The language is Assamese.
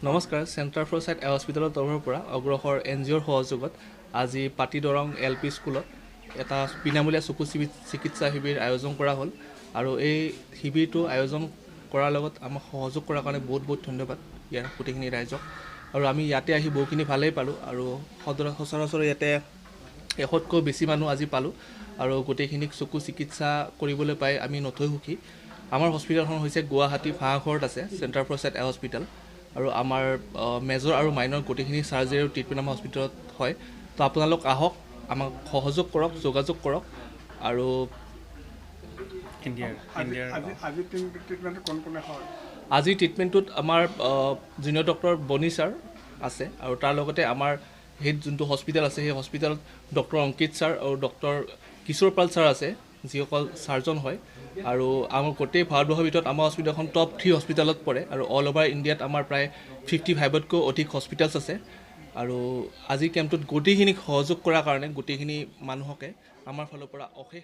নমস্কাৰ চেণ্টাৰ ফৰ চাইট হস্পিটেলৰ তৰফৰ পৰা অগ্ৰসৰ NGOৰ সহযোগত আজি পাটি দৰং LP স্কুলত এটা বিনামূলীয়া চকু চিকিৎসা শিবিৰ আয়োজন কৰা হ'ল আৰু এই শিবিৰটো আয়োজন কৰাৰ লগত আমাক সহযোগ কৰাৰ কাৰণে বহুত ধন্যবাদ ইয়াৰ গোটেইখিনি ৰাইজক আৰু আমি ইয়াতে আহি বহুখিনি ভালেই পালোঁ আৰু সচৰাচৰ ইয়াতে 100তকৈ বেছি মানুহ আজি পালোঁ আৰু গোটেইখিনিক চকু চিকিৎসা কৰিবলৈ পাই আমি নথৈ সুখী। আমাৰ হস্পিটেলখন হৈছে গুৱাহাটী ভাঙাঘৰত আছে চেণ্টাৰ ফৰ চাইট হস্পিটেল আৰু আমাৰ মেজৰ আৰু মাইনৰ গোটেইখিনি চাৰ্জাৰী আৰু ট্ৰিটমেণ্ট আমাৰ হস্পিটেলত হয়। তো আপোনালোক আহক, আমাক সহযোগ কৰক, যোগাযোগ কৰক আৰু আজিৰ ট্ৰিটমেণ্টটোত আমাৰ জুনিয়ৰ ডক্টৰ বনি ছাৰ আছে আৰু তাৰ লগতে আমাৰ হেড যোনটো হস্পিটেল আছে সেই হস্পিটেলত ডক্টৰ অংকিত ছাৰ আৰু ডক্টৰ কিশোৰ পাল ছাৰ আছে যিসকল চাৰ্জন হয় আৰু আমাৰ গোটেই ভাৰতবৰ্ষৰ ভিতৰত আমাৰ হস্পিটেলখন টপ 3 হস্পিটেলত পৰে আৰু অল অভাৰ ইণ্ডিয়াত আমাৰ প্ৰায় 55তকৈ অধিক হস্পিটেলছ আছে আৰু আজি কেম্পটোত গোটেইখিনিক সহযোগ কৰাৰ কাৰণে গোটেইখিনি মানুহকে আমাৰ ফালৰ পৰা অশেষ